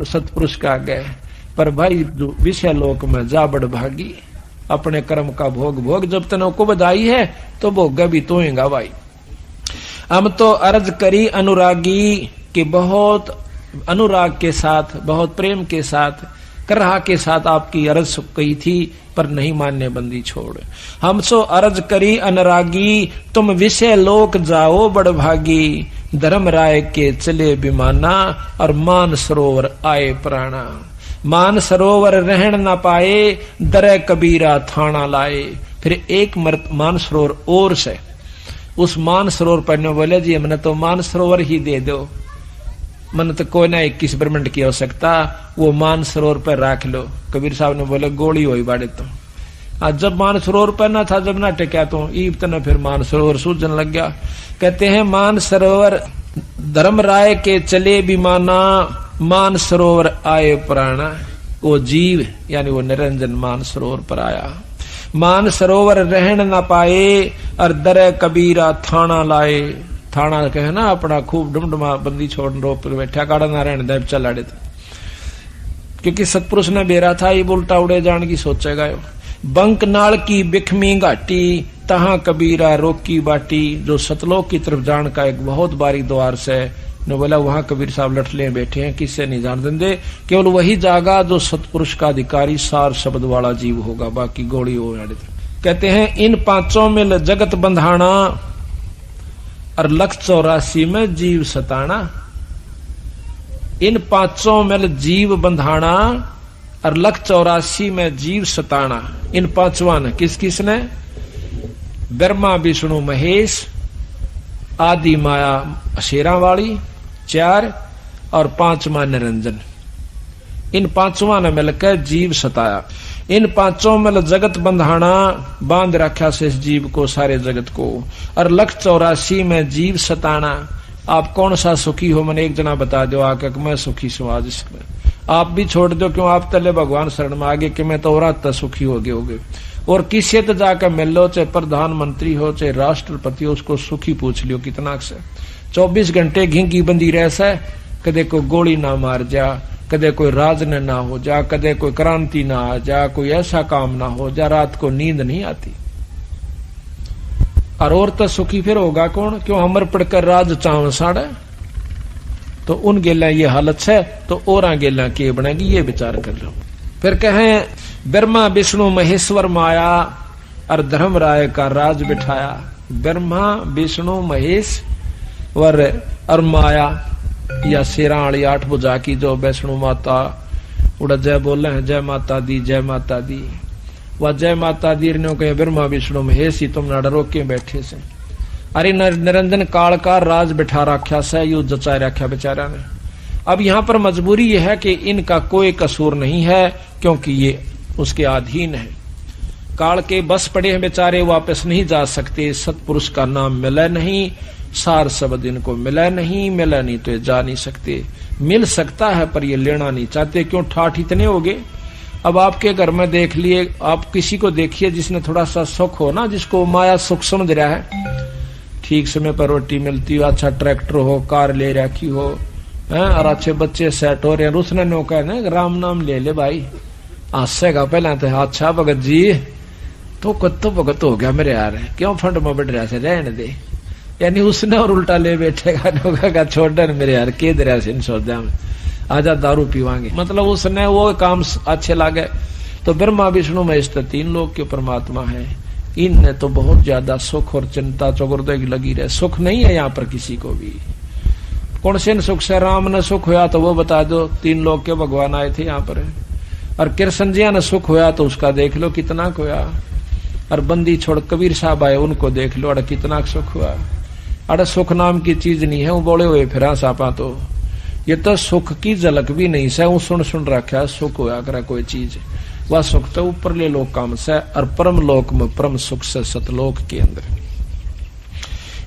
सतपुरुष का गए, पर भाई विषय लोक में जा बड़ भागी, अपने कर्म का भोग भोग, जब तनो को बधाई है तो भोग भी तो होगा भाई। हम तो अर्ज करी अनुरागी कि बहुत अनुराग के साथ, बहुत प्रेम के साथ, करहा के साथ आपकी अर्ज कही थी, पर नहीं मानने बंदी छोड़। हम सो अर्ज करी अनुरागी, तुम विषय लोक जाओ बड़ भागी, धर्म राय के चले विमाना और मान सरोवर आए प्राणा। मान सरोवर रहन न पाए, दरे कबीरा थाना लाए। फिर एक मान सरोवर और से, उस मान सरोवर पर ने बोले जी हमने तो मान सरोवर ही दे दो, मन तो कोई ना 21 ब्रह्मंड की आवश्यकता, वो मान सरोवर पर रख लो। कबीर साहब ने बोले गोली हुई बाड़े तो आज जब मान सरोवर पर ना था, जब ना टेक्या तो ईब तना फिर मान सरोवर सूझन लग गया। कहते हैं मान सरोवर धर्म राय के चले विमाना, मान सरोवर आए प्राणा। वो जीव यानी वो निरंजन मान सरोवर पर आया। मान सरोवर रहन न पाए और दरे कबीरा थाना लाए। थाना कहे ना अपना खूब डुमडुमा बंदी छोड़ रोप पर बैठा, काड़ा ना रहने दे चल आड़े, क्योंकि सतपुरुष ने बेरा था ये उल्टा उड़े जान की सोचेगा। बंक नाल की बिखमी घाटी, तहां कबीरा रोकी बाटी। जो सतलोक की तरफ जान का एक बहुत बारी द्वार से ने बोला, वहां कबीर साहब लठले बैठे हैं, किससे नहीं जान देंगे, केवल वही जागा जो सतपुरुष का अधिकारी सार शब्द वाला जीव होगा, बाकी गोली हो। कहते हैं इन पांचों में जगत बंधाना और लख 84 में जीव सताना। इन पांचों में जीव बंधाना और लख 84 में जीव सताना। इन पांचवा ने किस किस ने? ब्रह्मा विष्णु महेश, आदि माया शेरा वाली 4 और 5वां निरंजन। इन पांचवा ने मिलकर जीव सताया। इन पांचों में जगत बंधाना, बांध रखा से इस जीव को, सारे जगत को। और लख 84 में जीव सताना। आप कौन सा सुखी हो, मैंने एक जना बता दो आके मैं सुखी समाज इसमें। आप भी छोड़ दो, क्यों आप तले भगवान शरण में आगे कि मैं तो और सुखी हो गए। और किसी तो जाकर मिल लो, चाहे प्रधानमंत्री हो चाहे राष्ट्रपति हो, उसको सुखी पूछ लियो कितना से। 24 घंटे घिंगी बंदी रह से, कदे कोई गोली ना मार जा, कदे कोई राज न ना हो जा, कदे कोई क्रांति ना आ जा, कोई ऐसा काम ना हो जा, रात को नींद नहीं आती। और तो सुखी फिर होगा कौन? क्यों हमर पड़कर राज चाव साड़े, तो उन गेला ये हालत है तो और गेला के बनेगी, ये विचार कर लो। फिर कहें ब्रह्मा विष्णु महेश्वर माया और धर्म राय का राज बिठाया। ब्रह्मा विष्णु महेश और माया या शेरा वाली 8 भुजा की जो वैष्णु माता उड़ा जय बोले हैं, जय माता दी जय माता दी। वह जय माता दी ने कहे ब्रह्मा विष्णु महेश ही तुम ना डरो के बैठे से। अरे निरंजन काल का राज बिठा रखा से, यू जचा रखा बेचारा ने। अब यहाँ पर मजबूरी यह है कि इनका कोई कसूर नहीं है, क्योंकि ये उसके अधीन है। काल के बस पड़े हैं बेचारे, वापस नहीं जा सकते। सतपुरुष का नाम मिला नहीं, सार शब्द इनको मिला नहीं, मिला नहीं तो ये जा नहीं सकते। मिल सकता है पर ये लेना नहीं चाहते। क्यों? ठाठ इतने हो गए। अब आपके घर में देख लिए, आप किसी को देखिए जिसने थोड़ा सा सुख हो ना, जिसको माया सुख समझ रहा है, ठीक समय पर रोटी मिलती हो, अच्छा ट्रैक्टर हो, कार ले रखी हो, और अच्छे बच्चे सेट हो रहे हैं, उसने नो कहना राम नाम ले ले भाई, आसेगा पहला तो अच्छा भगत जी तो कत्तो भगत हो गया मेरे यार, क्यों फंड में बैठ रहा से, रहने दे। यानी उसने और उल्टा ले बैठेगा, छोड़ दे मेरे यार के दरिया से इन सौदा में, आजा दारू पीवांगे। मतलब उसने वो काम अच्छे लागे। तो ब्रह्मा विष्णु महेश 3 लोग के परमात्मा है। इनने तो बहुत ज्यादा सुख और चिंता चौगुर्दे की लगी रहे। सुख नहीं है यहाँ पर किसी को भी। कौन से सुख से? राम ने सुख होया तो वो बता दो, 3 लोग के भगवान आए थे यहाँ पर। और कृष्ण जी ने सुख होया तो उसका देख लो कितना होया। और बंदी छोड़ कबीर साहब आए, उनको देख लो, अरे कितना सुख हुआ। अरे सुख नाम की चीज नहीं है, वो बोले हुए फिर सापा तो ये तो सुख की झलक भी नहीं से, वो सुन रखा सुख होया करे कोई चीज। वह सुख तो ऊपर ले लोक काम से, और परम लोक में परम सुख से सतलोक के अंदर।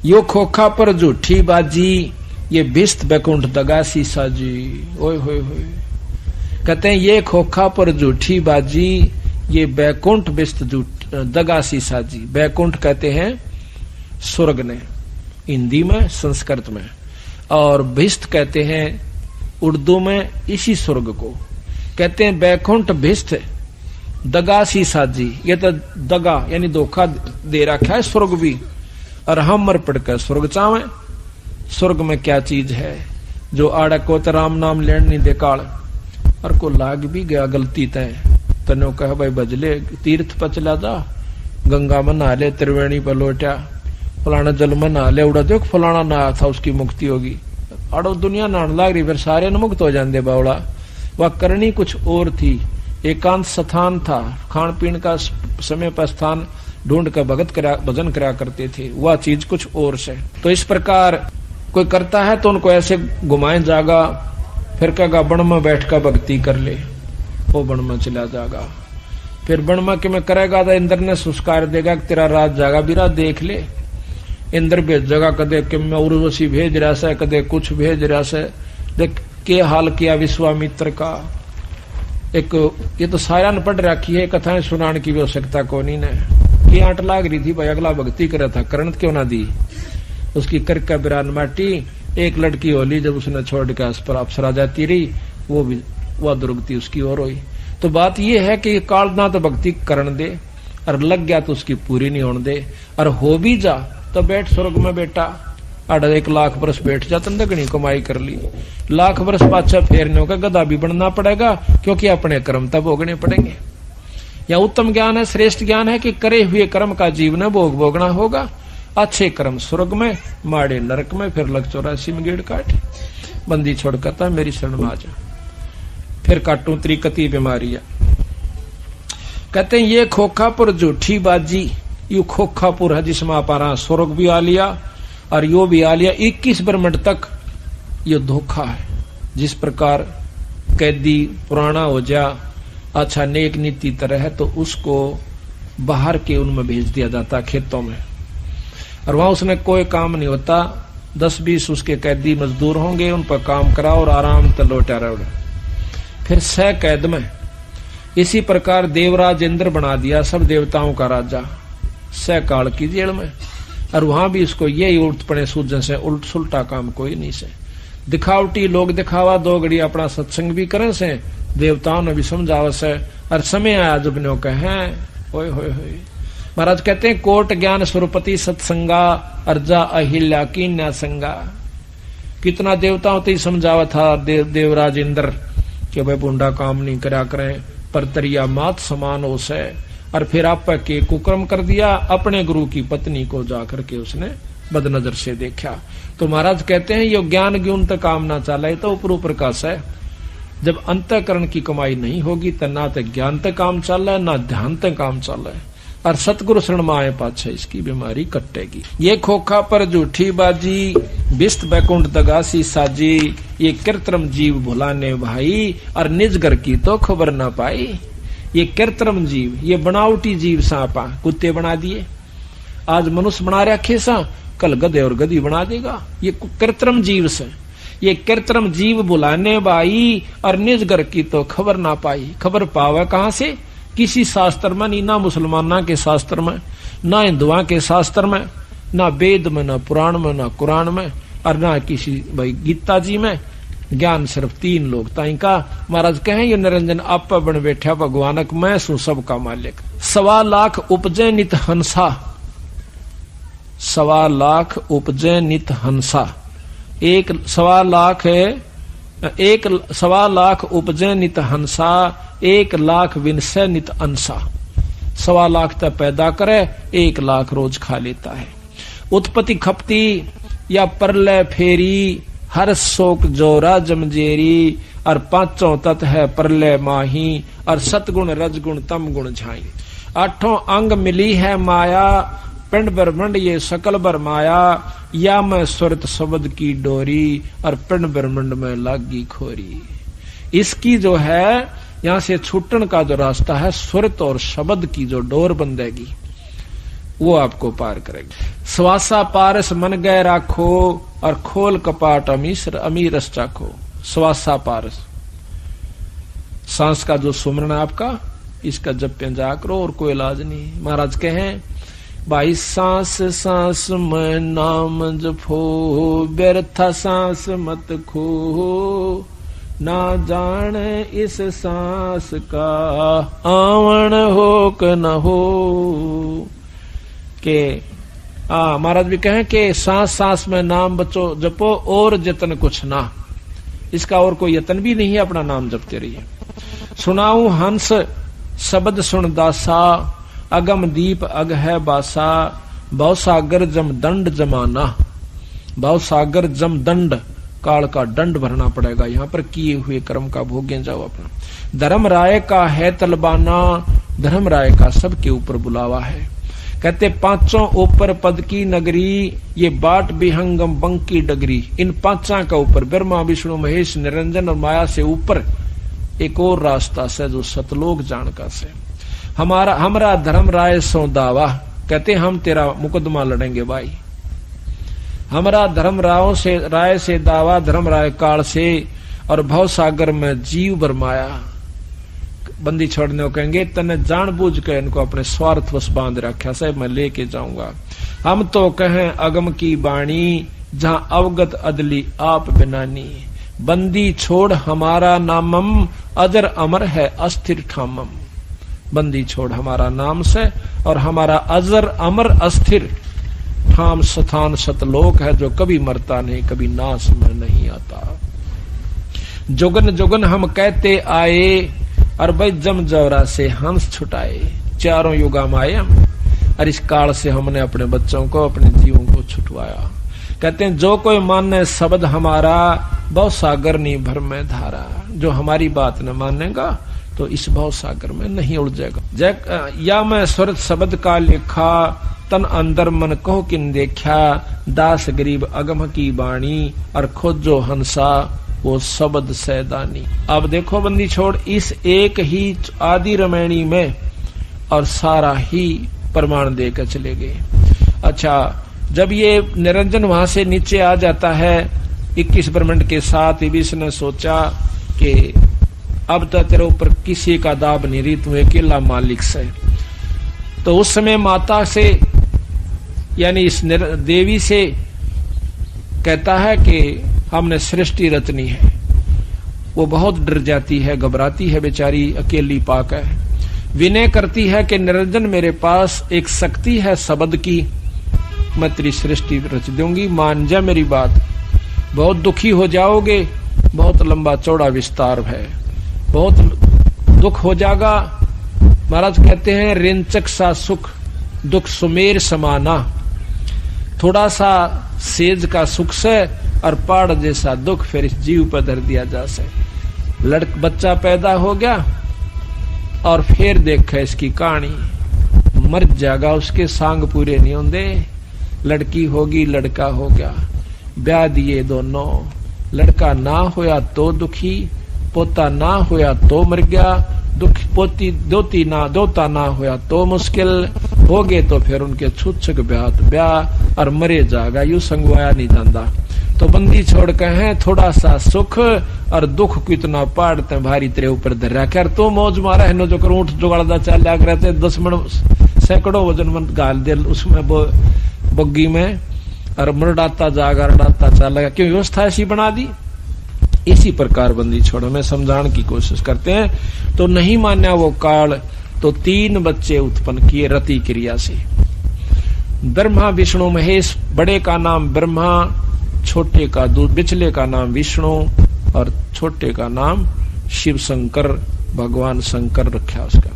यो खोखा पर झूठी बाजी, ये भिस्त बैकुंठ दगासी साजी। ओए होए होए, कहते हैं ये खोखा पर झूठी बाजी, ये बैकुंठ भिस्त दगासी साजी। बैकुंठ कहते हैं स्वर्ग ने हिंदी में, संस्कृत में, और भिस्त कहते हैं उर्दू में इसी स्वर्ग को कहते हैं बैकुंठ भिष्ट दगा सी साजी। ये तो दगा यानी धोखा दे रखा है स्वर्ग भी, और हम मर पड़कर स्वर्ग चावे। स्वर्ग में क्या चीज है जो आड़ा को तो राम नाम लेन नहीं दे काल, और को लाग भी गया गलती तय तनो कह भाई बजले तीर्थ पर चला जा, गंगा में नहा ले, त्रिवेणी पर लौटा, फलाना जल में नहा ले, उड़ा देख फलाना नहा था उसकी मुक्ति होगी। अड़ो दुनिया नहाने लाग रही, फिर सारे न मुक्त हो जाते बावड़ा। वह करनी कुछ और थी, एकांत स्थान था, खान पीन का समय पर स्थान ढूंढ कर भजन करा करते थे, वह चीज कुछ और से। तो इस प्रकार कोई करता है तो उनको ऐसे घुमाए जागा, फिर कहेगा बन में बैठ कर भक्ति कर ले, वो बन में चला जागा। फिर बन में कि मैं करेगा तो इंद्र ने सुस्कार देगा कि तेरा राज जागा बिरा देख ले। इंद्र भेजेगा, कदे कि मैं उर्वशी भेज रहा से, कदे कुछ भेज रहा से। देख के हाल किया विश्वामित्र का। एक ये तो सारा न पढ़ रखी है, कथाएं सुनाने की भी आवश्यकता कोनी ने। की आंट लाग रही थी भाई, अगला भक्ति कर रहा था, करण क्यों ना दी। उसकी करका बिरान माटी, एक लड़की होली जब उसने छोड़ के आस पर अप्सरा जाती रही, वो भी वह दुर्गति उसकी ओर हुई। तो बात यह है कि काल ना तो भक्ति करण दे, और लग गया तो उसकी पूरी नहीं होने दे, और हो भी जा तो बैठ स्वर्ग में बेटा। 1 लाख वर्ष बैठ जा, तंदे घनी कमाई कर ली, लाख वर्ष पाछा फेरने का गधा भी बनना पड़ेगा, क्योंकि अपने कर्म तब भोगने पड़ेंगे। या उत्तम ज्ञान है, श्रेष्ठ ज्ञान है कि करे हुए कर्म का जीवन भोग भोगना होगा। अच्छे कर्म स्वर्ग में, माड़े नरक में, फिर लग 84 में गेड़ काट। बंदी छोड़ करता मेरी शरण में आ जा, फिर काटू त्रिकति बीमारियां। कहते हैं ये खोखापुर झूठी बाजी, यू खोखापुर है जिसमें आप स्वर्ग भी आ लिया और यो भी आ लिया। 21 ब्रह्मंड तक ये धोखा है। जिस प्रकार कैदी पुराना हो जा, अच्छा नेक नीति तरह है, तो उसको बाहर के उनमें भेज दिया जाता खेतों में, और वहां उसने कोई काम नहीं होता। 10-20 उसके कैदी मजदूर होंगे, उन पर काम कराओ और आराम से लौटा रहो। फिर 6 कैद में इसी प्रकार देवराज इंद्र बना दिया, सब देवताओं का राजा, 6 काल की जेल में। और वहां भी इसको यही उल्ट पड़े सूजन से उल्ट सुलटा काम कोई नहीं से। दिखावटी लोग दिखावा, 2 घड़ी अपना सत्संग भी करें से, देवताओं ने भी समझावा से, और समय आया जब ने कहे होय होय होय। महाराज कहते हैं कोट ज्ञान स्वरूपति सत्संगा, अर्जा अहिल्या की न्यासंगा। कितना देवताओं तो समझावा था देवराज इंद्र कि भाई बुंडा काम नहीं करा करें, पर तरिया मात समान हो से। और फिर आप के कुकर्म कर दिया, अपने गुरु की पत्नी को जाकर के उसने बदनजर से देखा। तो महाराज कहते हैं ये ज्ञान गुण तक काम ना चले तो ऊपर ऊपर का है। जब अंतःकरण की कमाई नहीं होगी तो ना तो ज्ञान तक काम चल रहा है, ना ध्यान तक काम चल रहा है। और सतगुरु शरण में आए पाछे इसकी बीमारी कटेगी। ये खोखा पर झूठी बाजी, बिस्त बैकुंठ दगासी साजी, ये कृत्रिम जीव भुलाने भाई, और निज घर की तो खबर ना पाई। ये कृत्रिम जीव, ये बनावटी जीव सांपा, कुत्ते बना दिए, आज मनुष्य बना रखे सा, कल गधे और गधी बना देगा। ये कृत्रिम जीव से, ये कृत्रिम जीव बुलाने भाई, और निज घर की तो खबर ना पाई। खबर पावे कहां से? किसी शास्त्र में नहीं, ना मुसलमाना के शास्त्र में, ना हिंदुआ के शास्त्र में, ना वेद में, ना पुराण में, ना कुरान में, और ना किसी भाई गीता जी में। ज्ञान सिर्फ 3 लोग ताई का। महाराज कहें ये निरंजन आप बन बैठा भगवानक, मैं सू सबका मालिक। 1.25 लाख उपजे नित हंसा, 1.25 लाख उपजे नित हंसा, 1.25 लाख है, 1.25 लाख उपजे नित हंसा, 1 लाख विनसे नित अंसा। 1.25 लाख तक पैदा करे, 1 लाख रोज खा लेता है। उत्पत्ति खपती या परलय फेरी, हर शोक जोरा जमजेरी, और 5 तत्व है परलय माही, और सतगुण रजगुण तम गुण झाई। 8 अंग मिली है माया, पिंड ब्रह्मंड ये सकल बर माया, या मैं सुरत शब्द की डोरी, और पिंड ब्रह्मंड में लागी खोरी। इसकी जो है यहां से छूटन का जो रास्ता है, सुरत और शब्द की जो डोर बंधेगी वो आपको पार करेगी। स्वासा पारस मन गए राखो, और खोल कपाट अमीरस चाखो। स्वासा पारस, सांस का जो सुमरण आपका, इसका जप जा करो और कोई इलाज नहीं। महाराज कहें भाई सांस सांस में नाम जपो, व्यर्था सांस मत खो। ना जाने इस सांस का आवण हो क न हो। के महाराज भी कहें कि सांस सांस में नाम बचो जपो और जतन कुछ ना, इसका और कोई यतन भी नहीं है, अपना नाम जपते रहिए। सुनाऊं हंस शब्द सुन दासा, अगम दीप अग है बासा, भव सागर जम दंड जमाना। भव सागर जम दंड, काल का दंड भरना पड़ेगा, यहाँ पर किए हुए कर्म का भोगे जाओ अपना। धर्म राय का है तलबाना, धर्म राय का सबके ऊपर बुलावा है। कहते पांचों ऊपर पद की नगरी, ये बाट विहंगम बंकी डगरी। इन पांचा का ऊपर ब्रह्मा विष्णु महेश निरंजन और माया से ऊपर एक और रास्ता से जो सतलोक जानका से। हमारा धर्म राय सो दावा, कहते हम तेरा मुकदमा लड़ेंगे भाई। हमारा धर्म राय से दावा, धर्म राय काल से, और भव सागर में जीव बरमाया। बंदी छोड़ने को कहेंगे तने जानबूझ के इनको अपने स्वार्थवश बांध रखा से मैं लेके जाऊंगा। हम तो कहें अगम की बाणी, जहां अवगत अदली आप बिनानी। बंदी छोड़ हमारा नामम, अजर अमर है अस्थिर ठामम। बंदी छोड़ हमारा नाम से, और हमारा अजर अमर अस्थिर ठाम स्थान सतलोक है, जो कभी मरता नहीं, कभी नाश में नहीं आता। जुगन जुगन हम कहते आए, और भाई जम जौरा से हंस छुटाए। चारों युगा में आए हम, और इस काल से हमने अपने बच्चों को, अपने जीवों को छुटवाया। कहते हैं जो कोई माने शब्द हमारा, भव सागर नहीं भर में धारा। जो हमारी बात न मानेगा तो इस भव सागर में नहीं उलझेगा। या मैं सुरत शब्द का लेखा, तन अंदर मन कहो किन देखा। दास गरीब अगम की बाणी, और खोजो हंसा वो शब्द सैदानी। अब देखो बंदी छोड़, इस एक ही आदि रमैणी में और सारा ही प्रमाण देकर चले गए। अच्छा, जब ये निरंजन वहां से नीचे आ जाता है 21 ब्रह्मंड के साथ, इबिस ने सोचा कि अब तो तेरे ऊपर किसी का दाब नहीं रही, तू अकेला मालिक से। तो उस समय माता से यानी इस देवी से कहता है कि हमने सृष्टि रचनी है। वो बहुत डर जाती है, घबराती है बेचारी, अकेली पाक है। विनय करती है कि निरंजन मेरे पास एक शक्ति है शब्द की, मैं तेरी सृष्टि रच दूंगी, मान जा मेरी बात। बहुत दुखी हो जाओगे, बहुत लंबा चौड़ा विस्तार है, बहुत दुख हो जाएगा। महाराज कहते हैं रेंचक सा सुख दुख सुमेर समाना। थोड़ा सा सेज का सुख से और पहाड़ जैसा दुख फिर इस जीव पर धर दिया जा सके। बच्चा पैदा हो गया और फिर देखा इसकी कहानी, मर जाएगा, उसके सांग पूरे नहीं होंगे। लड़की होगी, लड़का हो गया, ब्याह दिए दोनों। लड़का ना होया तो दुखी, पोता ना होया तो मर गया, दुख पोती दोता ना होया तो मुश्किल हो गए। तो फिर उनके छुच्छक ब्याह और मरे जाएगा, यू संगवाया नहीं जाता। तो बंदी छोड़ के हैं थोड़ा सा सुख और दुख को इतना पाड़ते भारी तेरे ऊपर धर रहा। खैर तो मौज मारा है, जो ऊंट जुगाड़दा चल रहते 10 मन सैकड़ों वजन मन गाल दे उसमें बग्गी में, और मरडाता जागा रडाता चल, क्यों व्यवस्था ऐसी बना दी। इसी प्रकार बंदी छोड़ में समझाने की कोशिश करते हैं। तो नहीं मान्या वो काल, तो 3 बच्चे उत्पन्न किए रति क्रिया से। ब्रह्मा विष्णु महेश, बड़े का नाम ब्रह्मा, छोटे का बिचले का नाम विष्णु और छोटे का नाम शिव शंकर, भगवान शंकर रखा उसका।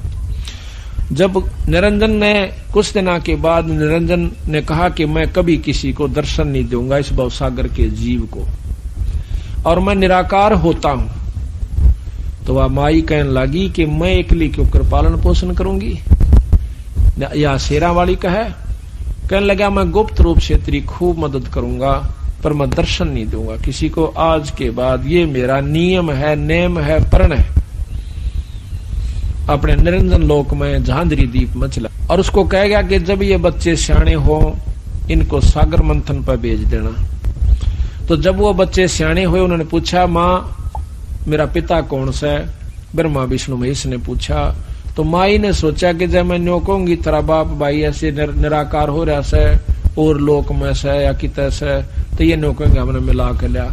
जब निरंजन ने कुछ दिनों के बाद निरंजन ने कहा कि मैं कभी किसी को दर्शन नहीं दूंगा इस भवसागर के जीव को, और मैं निराकार होता हूं, तो वह माई कहने लगी कि मैं एकली क्यों कर पालन पोषण करूंगी। या शेरा वाली कहने लगा मैं गुप्त रूप से तेरी खूब मदद करूंगा, पर मैं दर्शन नहीं दूंगा किसी को आज के बाद। ये मेरा नियम है, नेम है, प्रण है। अपने निरंजन लोक में झांझरी दीप मचला, और उसको कह गया कि जब ये बच्चे सियाणे हो इनको सागर मंथन पर भेज देना। तो जब वो बच्चे सियाणे हुए, उन्होंने पूछा माँ मेरा पिता कौन सा है। ब्रह्मा विष्णु महेश ने पूछा। तो माई ने सोचा कि जब मैं न्यो कहूंगी तेरा बाप भाई ऐसे निराकार हो रहा से और लोक में से या कित से, तो ये न्यो कहेंगे हमने मिला के लिया।